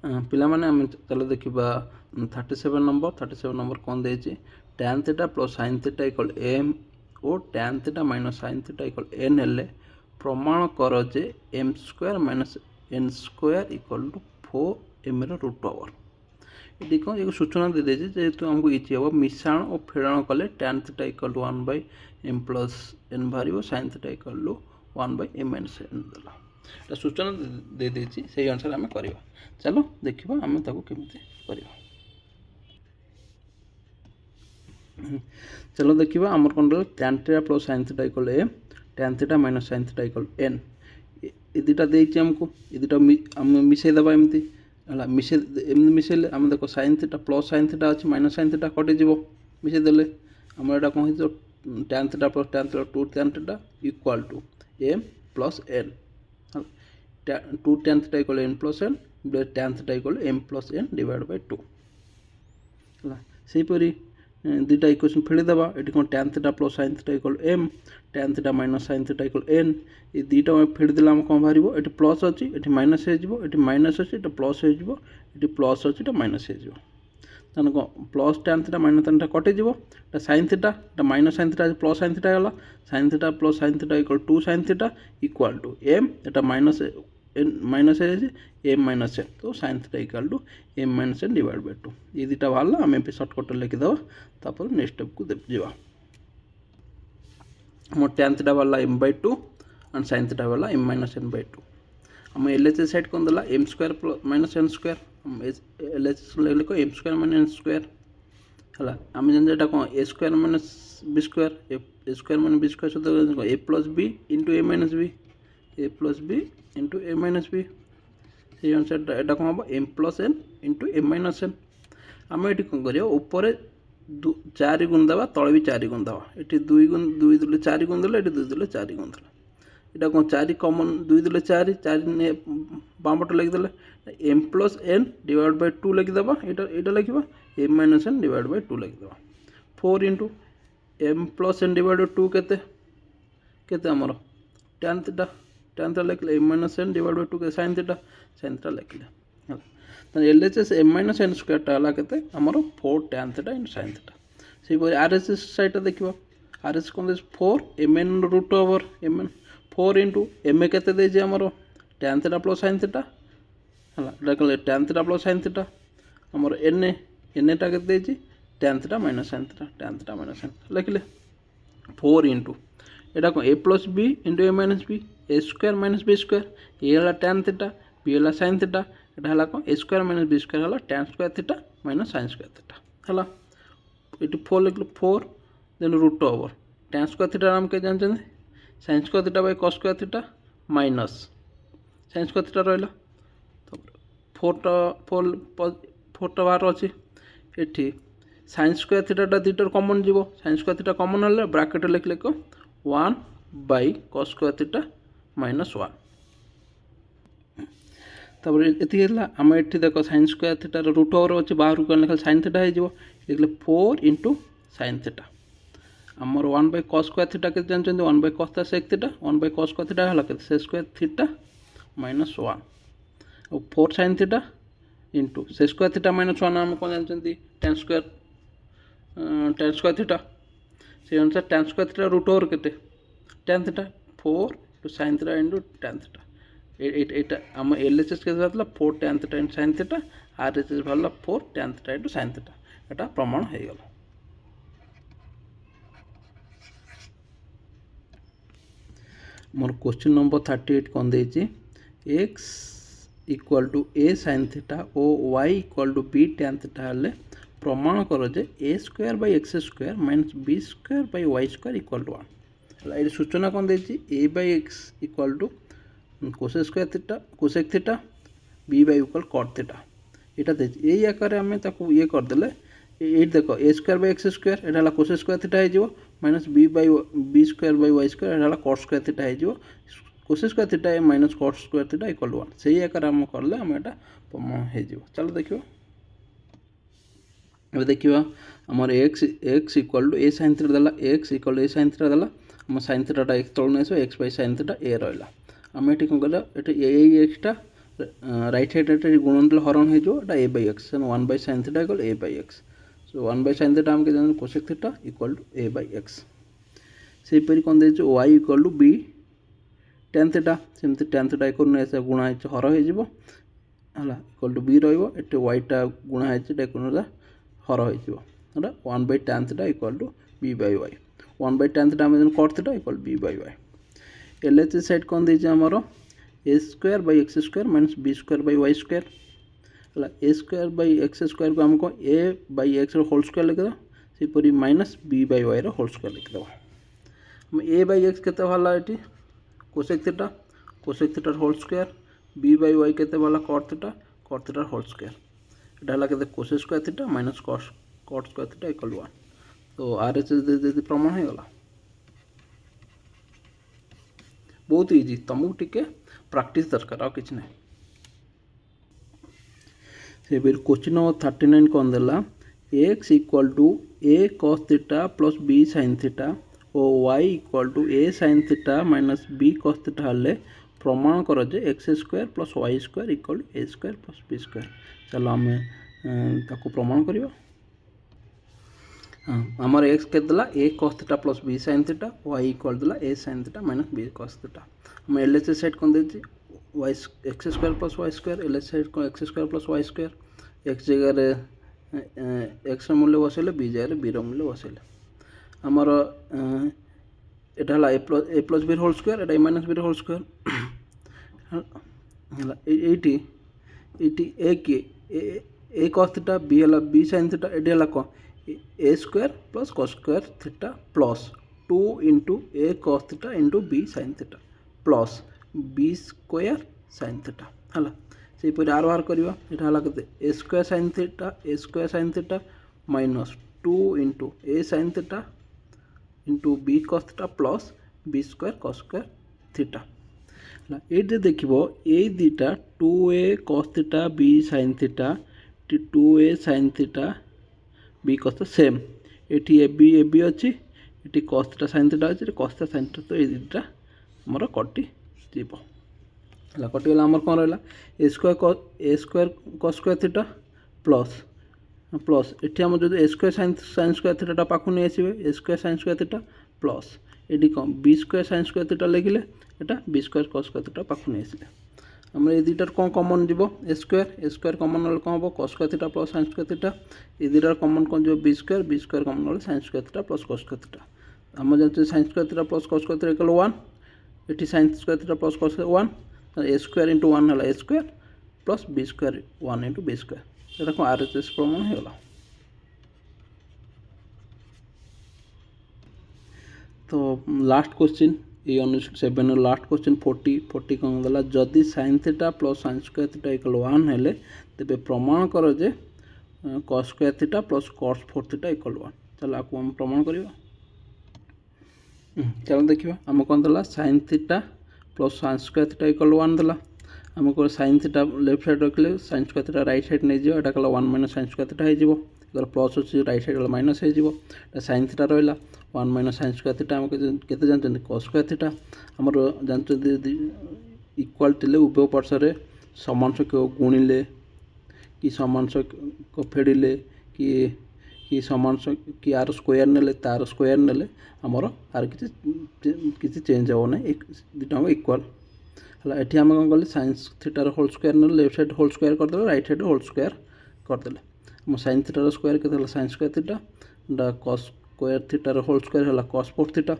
पिला माने आम चलो देखा 37 नंबर कौन दे tan theta plus sin theta equal m और tan theta minus sin theta equal n हेले प्रमाण कर जे m square minus n square equal to 4m root over ये कौन एक सूचना दे दीजिए जेहेतु हमको इजी हम मिश्रण और फेड़न कले tan theta equal to 1/m plus n बाहर sin theta equal to 1/m minus n देला सूचना दे देछि से अनुसार आम कर चलो देखा आम केमी कर चलो देखा आमर कौन रहा tan theta plus sin theta equal m tan theta minus sin theta equal n ये दुटा देछि हमको ये दुटा आम मिसेदेबा एमती है मिसेले आम देख sin theta plus sin theta अच्छे माइनस sin थीटा कटिज मिसेदेले आम यहाँ कौन हो tan theta plus tan theta 2 tan theta equal to m plus n 2 tan theta equal n plus n tan theta equal m plus n divide by 2 सेहीपरि दुटा equation फेड़देवा ये कौन tan theta plus sin theta equal m tan theta minus sin theta equal n ये दुटा फेड़देला आम कौन बाहर ये प्लस अच्छी ये माइनस हो माइनस अच्छी प्लस हो प्लस अच्छी माइनस हो कौन plus tan theta minus tan theta कटिज sin theta minus sin theta plus sin theta गला sin theta plus sin theta equal 2 sin theta equal to m एटा minus n minus m minus n तो sin theta equal to m minus n divide by 2 ये दुटा बाहर आम ए shortcut लिखिदेवा तापर next step को जावा मोर tan थीटा बाहर m by 2 and sin theta बाहर m माइनस n बाय 2 आम LHS साइड कौन देला m square plus minus n square LHS लिख m square minus n square है आम जान कौन a square minus b square a square minus b square सहित a plus b into a minus b a plus b into a minus b से अनुसार यहाँ कौन हम m plus n into m minus n आम ये कौन कर ऊपर 4 गुण देवा तले भी 4 गुण देवा ये 2 दुले 4 गुण देला 2 दुले 4 गुण देला यहाँ कौन 4 कमन 2 Dhule 4 बामपट लिखिदे m plus n divide by 2 लिखिदेवा यहाँ लिखा m minus n divide by 2 लिखिदेवा 4 into m plus n divide by 2 केते आमर tan थीटा लिखले m minus n divide by 2 के sin थीटा लिखले LHS m minus n square टाला केते आमर 4 tan थीटा इन sin थीटा से RHS साइड देखिबा RHS कोन दे 4 mn root over mn 4 into m केते दे जे आमर tan theta plus sin theta हला देखले tan theta plus sin theta आमर n टा केते दे जे tan theta minus sin theta लिखले 4 इंटू एटा को a plus b into a minus b a square minus b square ये हला tan थीटा b हला sin थीटा एटा हला को a square minus b square हला tan square theta minus sin square theta हला एटी 4 लिखलो 4 then root over tan square theta नाम के जानछन sin square theta by cos square theta minus sin square theta रहला तो 4 टा बाहर अछि एठी sin स्क्वायर थीटा टा दुटा कॉमन जीवो sin स्क्वायर थीटा कॉमन हले ब्रैकेट लिखले को 1 by cos square theta minus 1 तब ये आम ये देख sin स्क्वायर थीटार रूट ओवर अच्छे बाहर को लिखा sin थीटा हो लिखले 4 इंटू sin थीटा आमर 1 बाय cos स्क्वायर थीटा के जानते 1 by cos sec theta 1 by cos square theta है sec स्क्वायर थीटा माइनस 1 और 4 sin theta into sec square theta minus 1 आम कौन जानते tan स्क्वायर थीटा से अनुसार tan square theta root over के tan theta 4 to sin theta into tan theta एटा आम LHS के 4 tan थीटा इन sin थीटा RHS बाहर 4 tan theta into sin theta एटा प्रमाण हो गला मोर क्वेश्चन नंबर 38 कौन देछि x equal to a sin theta और y equal to b tan theta हले प्रमाण करो जे a square by x square minus b square by y square equal to 1 ये सूचना कौन देछि a by x equal to cosec square theta cosec theta b by equal cot theta एटा दे यही आकार आम ताको ये करदेले ये देख a square by x square एटा हला कोसेक स्क्वायर थीटा हो minus b by b square by y square एटा हला कॉट स्क्वायर थीटा हो cosec square theta minus cot square theta equal to 1 सही आकार आम करले आम एटा प्रमाण हो चलो देखियो अब देखियो हमर x equal to a sin theta देला x equal to a sin theta देला हम sin थीटा x तळ नेसो x by sin theta a रहला आम ये कौन कल ये एक्सटा राइट साइड गुणन हरण हो a by x 1 by sine theta equal a by x so 1 by sine theta आमके जानते cosec theta equal to a by x सेहीपरि कौन देते y equal to b tan theta सेमती टेन थीटा इक्वल गुणा हर हो इक्वल टू बी रही वाईटा गुणा इक्वल हर हो 1 by tan theta equal to b by y 1 by tan theta आम cot theta equal b by y L H side कौन देते आमर a square by x square minus b square by y square है a square by x square को आमको a by x whole square लिखिद सेपरी minus b by y whole square लिखिद a by x के ये cosec theta whole square B by Y के cut theta whole square यहाँ के cosec square theta minus cut square theta equal 1 तो R H S प्रमाण हो गला बहुत इजी तुमको टिके प्रैक्टिस दरकार आउ किसी ना से क्वेश्चन नंबर 39 कौन देला x equal to a cos theta plus b sine theta और y equal to a sine theta minus b cos theta हेल्ले प्रमाण कर जे x square plus y square equal to a square plus b square चलो आम ताको प्रमाण करवा आमर एक्स के देला a cos theta plus b sine theta y equal देला a sine theta minus b cos theta हम एल एच साइड कौन देती y x square plus y square L H side को x square plus y square x जगह x मूल्य बसैले b जगह b मूल्य बसैले आमर एटा a plus b whole square एटा a minus b whole square ये ए कि ए कॉस थीटा बी है बी साइन थीटा ये है कौन a square plus cos square theta plus 2 into a cos theta into b sine theta plus b square sine theta है से आर बाहर करवा यहाँ के a square sine theta minus 2 into a sine theta into b cos theta plus b square cos square theta ये देख a दीटा 2a cos theta b sine theta 2a sine theta b cos same ये a b अच्छी ये cos theta sine theta अच्छी cos theta sine theta तो ये दुटा आमर कटि कटिगला आमर कौन रहा a square cos square theta plus plus ये आम जो a square sine square theta पाखु नहीं आसवे a square sine square theta plus ये कौन b square sine square theta लिखिले यहाँ b square cos square theta पाखु नहीं आसले आम ये दुटार कौन कमन जीव ए स्क्वायर कमन ना कौन हम cos square theta plus sine square theta ये दुटार कमन कौन जो बी स्क्वायर कमन ना sine square theta plus cos square theta आम जानते sine square theta plus cos square theta equal 1 ये sine square theta plus cos 1 a square into 1 है a square plus b square 1 into b square यहाँ कौन R H S प्रमाण हो गला तो लास्ट क्वेश्चन ये 7 लास्ट क्वेश्चन 40 कौन गला जदि sine theta plus sine square theta equal 1 हेले तेरे प्रमाण कर जे cos square theta plus cos 4 theta equal 1 चलो आपको हम प्रमाण करवा चलो देखिए आम कौन देला sine theta plus sine square theta equal 1 देला आमको साइन थीटा लेफ्ट साइड रखिले sine square theta right side नहीं जाओ यहाँ कला 1 माइनस साइन स्क्वायर थीटा हो प्लस अच्छी राइट साइड माइनस हो साइन थीटा रहा 1 माइनस साइन स्क्वायर थीटा आम के जानते कॉस स्क्वायर थीटा आमर जानते इक्वाल थे उभय पार्श्व समान संख्यक गुणिले कि समान संख्यक फेड़िले कि समान कि आर स्क्वायर ने तार स्क्वायर ने आमर आर किसी चेंज हे ना दुटा इक्वाल है ये आम कौन कले साइंस थीटार होल स्क्वायर ने लेफ्ट साइड होल स्क्वायर करदे राइट साइड होल स्क्वायर करदे आम साइन थीटार स्क्वायर के sine square theta cos square थीटार होल स्क्वायर है कॉस 4 थीटा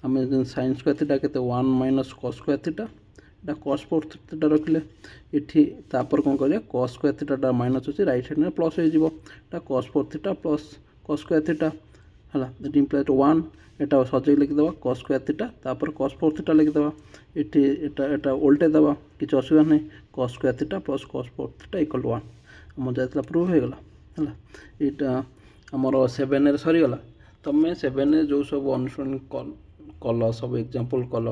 आम साइन स्क्वायर थीटा के 1 माइनस कॉस स्क्वायर थीटा यहाँ कॉस 4 थीटा रखिले ये कौन करिया कॉस स्क्वायर थीटा माइनस अच्छे राइट साइड में प्लस हो cos 4 theta plus cos square theta है इम्प्लाइड 1 यहाँ सजे लिखिदेवा कॉस स्क्वायर थीटा तापर कॉस 4 थीटा लिखिदेवा ये उल्टे देवा किसी असुविधा नहीं cos square theta plus cos 4 theta equal 1 आम जाता प्रूव हो गला है यहाँ आमर 7 सरीगला तुम्हें 7 जो सब अनुसरण कल सब एग्जांपल कल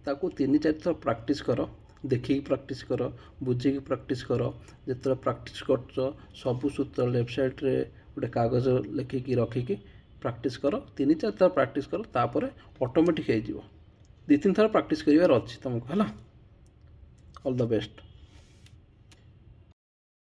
ताकू 3-4 थर प्रैक्टिस कर देखिए प्रैक्टिस कर बुझे प्रैक्टिस कर जो प्रैक्टिस कर सबू सूत्र लेफ्ट साइड रे गोटे कागज लिखिकी रखिकी प्रैक्टिस कर 3-4 थर प्रैक्टिस कर तापर ऑटोमेटिक हो 2-3 थर प्रैक्टिस करार अच्छी तुमको है ऑल द बेस्ट।